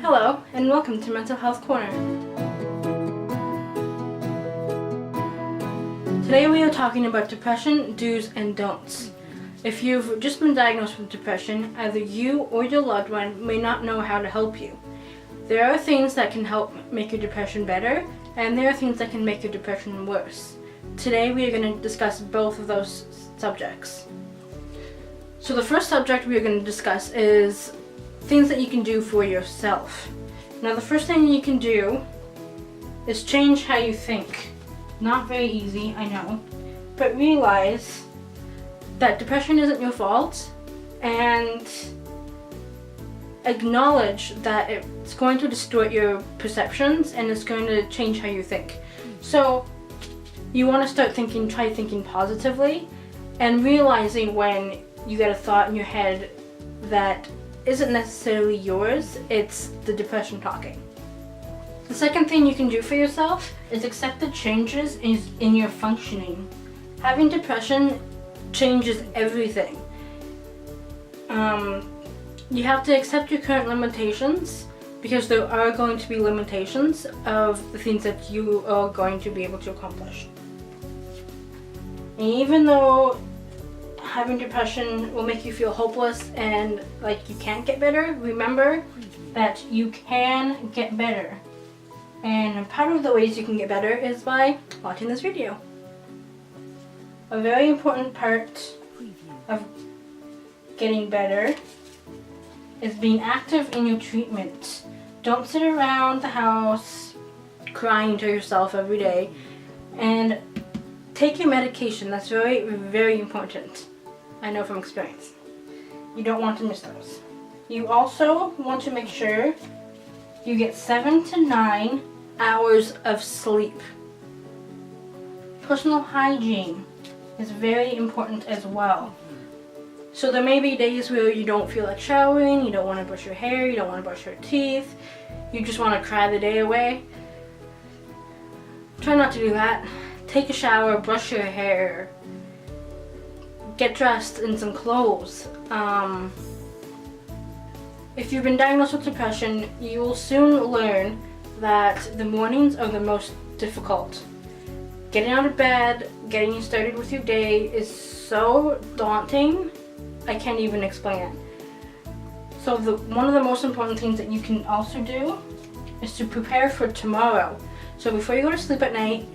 Hello, and welcome to Mental Health Corner. Today we are talking about depression, do's and don'ts. If you've just been diagnosed with depression, either you or your loved one may not know how to help you. There are things that can help make your depression better, and there are things that can make your depression worse. Today we are going to discuss both of those subjects. So the first subject we are going to discuss is things that you can do for yourself. Now the first thing you can do is change how you think. Not very easy, I know, but realize that depression isn't your fault and acknowledge that it's going to distort your perceptions and it's going to change how you think. So you want to try thinking positively and realizing when you get a thought in your head that isn't necessarily yours, it's the depression talking. The second thing you can do for yourself is accept the changes in your functioning. Having depression changes everything. You have to accept your current limitations because there are going to be limitations of the things that you are going to be able to accomplish. And even though having depression will make you feel hopeless and like you can't get better, remember that you can get better. And part of the ways you can get better is by watching this video. A very important part of getting better is being active in your treatment. Don't sit around the house crying to yourself every day, and take your medication. That's very, very important. I know from experience. You don't want to miss those. You also want to make sure you get 7 to 9 hours of sleep. Personal hygiene is very important as well. So there may be days where you don't feel like showering, you don't want to brush your hair, you don't want to brush your teeth, you just want to cry the day away. Try not to do that. Take a shower, brush your hair, get dressed in some clothes. If you've been diagnosed with depression, you will soon learn that the mornings are the most difficult. Getting out of bed, getting you started with your day is so daunting, I can't even explain it. So one of the most important things that you can also do is to prepare for tomorrow. So before you go to sleep at night,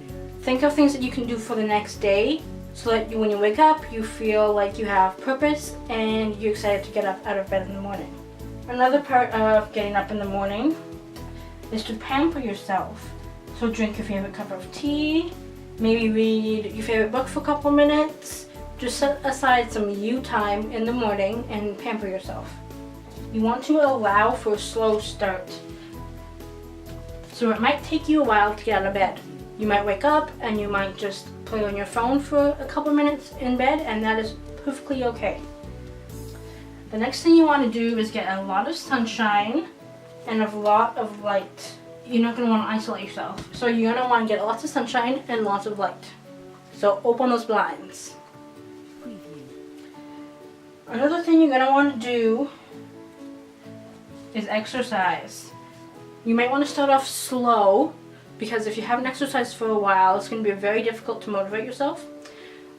think of things that you can do for the next day so that when you wake up, you feel like you have purpose and you're excited to get up out of bed in the morning. Another part of getting up in the morning is to pamper yourself. So drink your favorite cup of tea, maybe read your favorite book for a couple minutes. Just set aside some you time in the morning and pamper yourself. You want to allow for a slow start. So it might take you a while to get out of bed. You might wake up and you might just play on your phone for a couple minutes in bed, and that is perfectly okay. The next thing you want to do is get a lot of sunshine and a lot of light. You're not going to want to isolate yourself. So you're going to want to get lots of sunshine and lots of light. So open those blinds. Another thing you're going to want to do is exercise. You might want to start off slow because if you haven't exercised for a while, it's going to be very difficult to motivate yourself.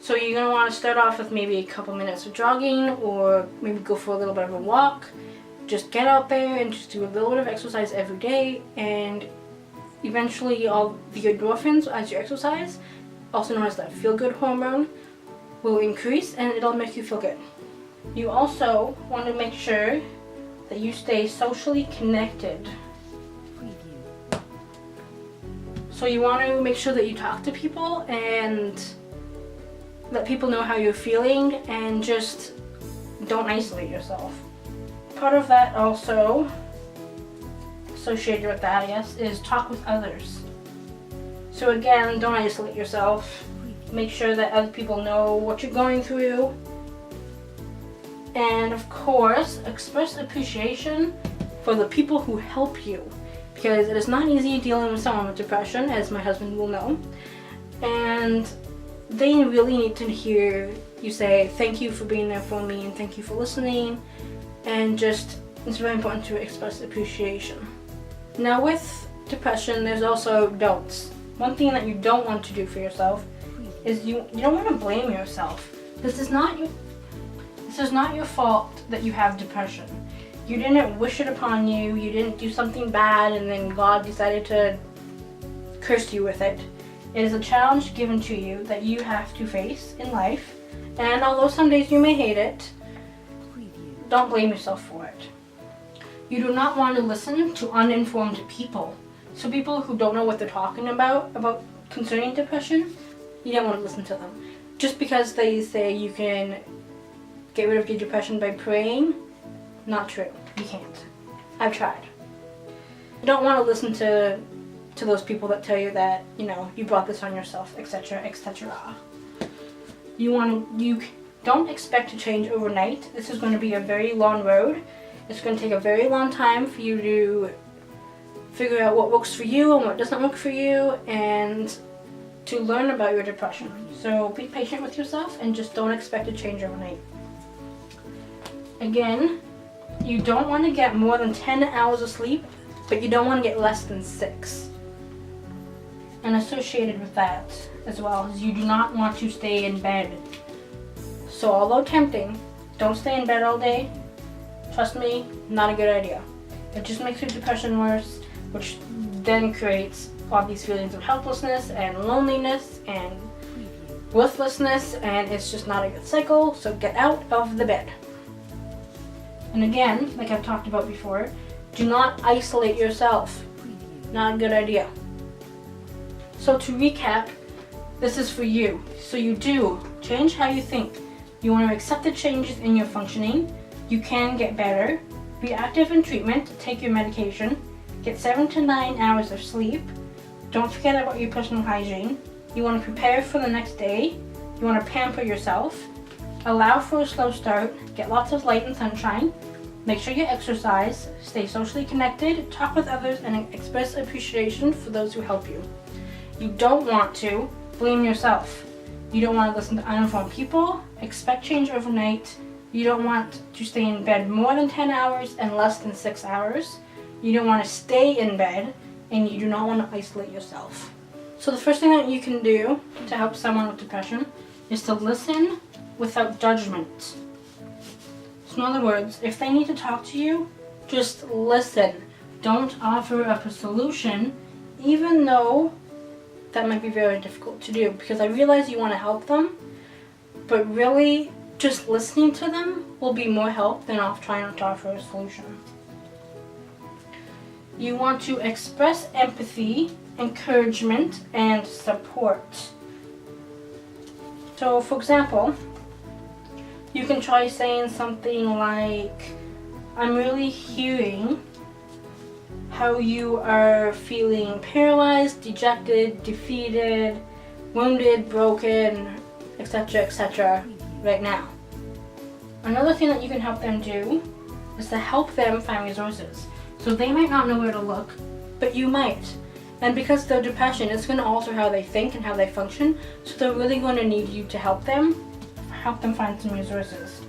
So you're going to want to start off with maybe a couple minutes of jogging or maybe go for a little bit of a walk. Just get out there and just do a little bit of exercise every day, and eventually all the endorphins as you exercise, also known as that feel-good hormone, will increase and it'll make you feel good. You also want to make sure that you stay socially connected. So you want to make sure that you talk to people and let people know how you're feeling, and just don't isolate yourself. Part of that also, associated with that, I guess, is talk with others. So again, don't isolate yourself. Make sure that other people know what you're going through. And of course, express appreciation for the people who help you, because it is not easy dealing with someone with depression, as my husband will know, and they really need to hear you say thank you for being there for me and thank you for listening, and just it's very important to express appreciation. Now with depression, there's also don'ts. One thing that you don't want to do for yourself is you don't want to blame yourself. This is not your fault that you have depression. You didn't wish it upon you. You didn't do something bad and then God decided to curse you with it. It is a challenge given to you that you have to face in life. And although some days you may hate it, don't blame yourself for it. You do not want to listen to uninformed people. So people who don't know what they're talking about concerning depression, you don't want to listen to them. Just because they say you can get rid of your depression by praying, not true. You can't. I've tried. You don't want to listen to those people that tell you that, you brought this on yourself, etc., etc. You don't expect to change overnight. This is going to be a very long road. It's going to take a very long time for you to figure out what works for you and what doesn't work for you, and to learn about your depression. So be patient with yourself and just don't expect to change overnight. Again, you don't want to get more than 10 hours of sleep, but you don't want to get less than 6. And associated with that as well is you do not want to stay in bed. So although tempting, don't stay in bed all day. Trust me, not a good idea. It just makes your depression worse, which then creates all these feelings of helplessness and loneliness and worthlessness, and it's just not a good cycle. So get out of the bed. And again, like I've talked about before, do not isolate yourself. Not a good idea. So to recap, this is for you. So you do change how you think. You want to accept the changes in your functioning. You can get better. Be active in treatment. Take your medication. Get 7 to 9 hours of sleep. Don't forget about your personal hygiene. You want to prepare for the next day. You want to pamper yourself. Allow for a slow start. Get lots of light and sunshine. Make sure you exercise. Stay socially connected. Talk with others and express appreciation for those who help you. You don't want to blame yourself. You don't want to listen to uninformed people. Expect change overnight. You don't want to stay in bed more than 10 hours and less than 6 hours. You don't want to stay in bed, and you do not want to isolate yourself. So the first thing that you can do to help someone with depression is to listen without judgment. So in other words, if they need to talk to you, just listen. Don't offer up a solution, even though that might be very difficult to do, because I realize you want to help them, but really just listening to them will be more help than trying to offer a solution. You want to express empathy, encouragement, and support. So for example, you can try saying something like, I'm really hearing how you are feeling paralyzed, dejected, defeated, wounded, broken, etc., etc. right now. Another thing that you can help them do is to help them find resources. So they might not know where to look, but you might. And because their depression is going to alter how they think and how they function, so they're really going to need you to help them find some resources.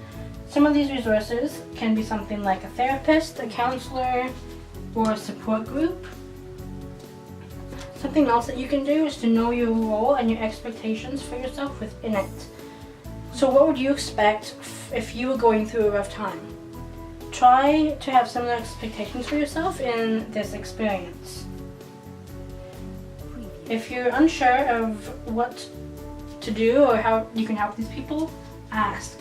Some of these resources can be something like a therapist, a counselor, or a support group. Something else that you can do is to know your role and your expectations for yourself within it. So what would you expect if you were going through a rough time? Try to have similar expectations for yourself in this experience. If you're unsure of what to do or how you can help these people, ask.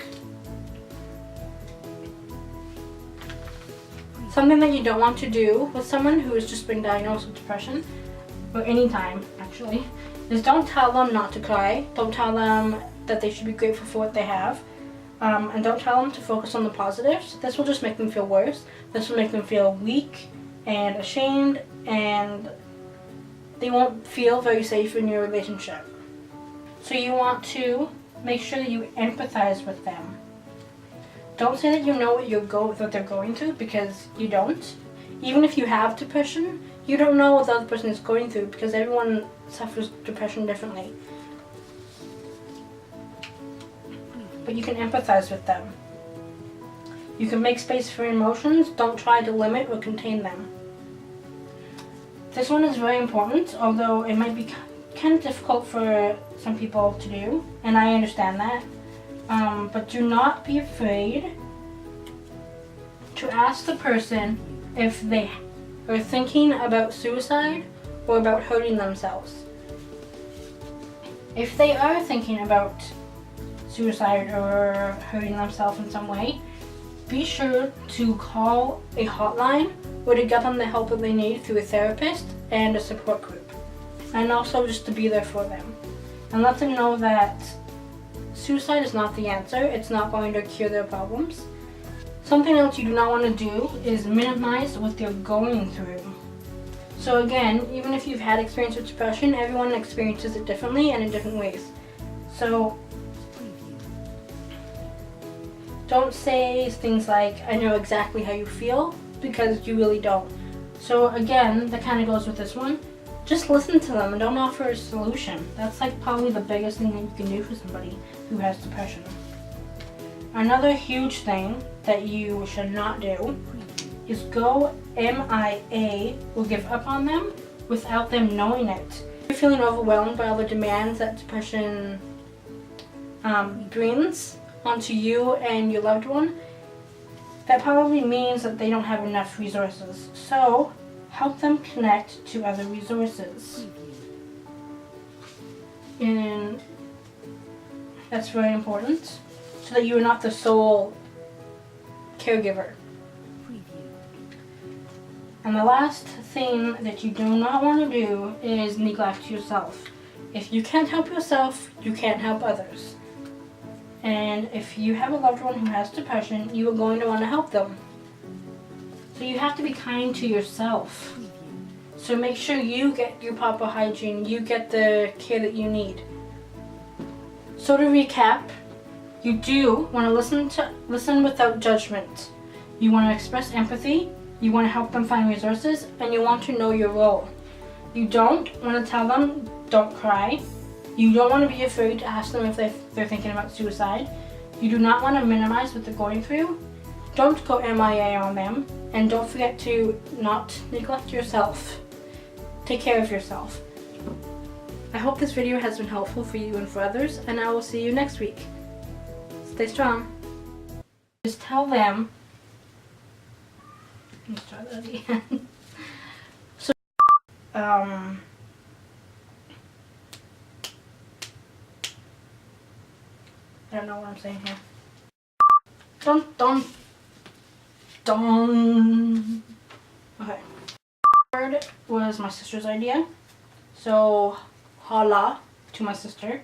Something that you don't want to do with someone who has just been diagnosed with depression, or any time actually, is don't tell them not to cry. Don't tell them that they should be grateful for what they have. And don't tell them to focus on the positives. This will just make them feel worse. This will make them feel weak and ashamed, and they won't feel very safe in your relationship. So you want to make sure that you empathize with them. Don't say that you know what they're going through, because you don't. Even if you have depression, you don't know what the other person is going through, because everyone suffers depression differently. But you can empathize with them. You can make space for emotions. Don't try to limit or contain them. This one is very important, although it might be kind of difficult for some people to do, and I understand that. But do not be afraid to ask the person if they are thinking about suicide or about hurting themselves. If they are thinking about suicide or hurting themselves in some way, be sure to call a hotline or to get them the help that they need through a therapist and a support group. And also just to be there for them. And let them know that suicide is not the answer. It's not going to cure their problems. Something else you do not want to do is minimize what they're going through. So again, even if you've had experience with depression, everyone experiences it differently and in different ways. So don't say things like, I know exactly how you feel, because you really don't. So again, that kind of goes with this one. Just listen to them and don't offer a solution. That's like probably the biggest thing that you can do for somebody who has depression. Another huge thing that you should not do is go MIA or give up on them without them knowing it. If you're feeling overwhelmed by all the demands that depression brings onto you and your loved one, that probably means that they don't have enough resources. So help them connect to other resources. And that's very important, so that you are not the sole caregiver. And the last thing that you do not want to do is neglect yourself. If you can't help yourself, you can't help others. And if you have a loved one who has depression, you are going to want to help them. So you have to be kind to yourself. So make sure you get your proper hygiene, you get the care that you need. So to recap, you do want to listen without judgment. You want to express empathy, you want to help them find resources, and you want to know your role. You don't want to tell them, don't cry. You don't want to be afraid to ask them if they're thinking about suicide. You do not want to minimize what they're going through. Don't go MIA on them. And don't forget to not neglect yourself. Take care of yourself. I hope this video has been helpful for you and for others, and I will see you next week. Stay strong. Just tell them. Let's try that again. So, I don't know what I'm saying here. Dun dun dun. Okay. Word was my sister's idea. So holla to my sister.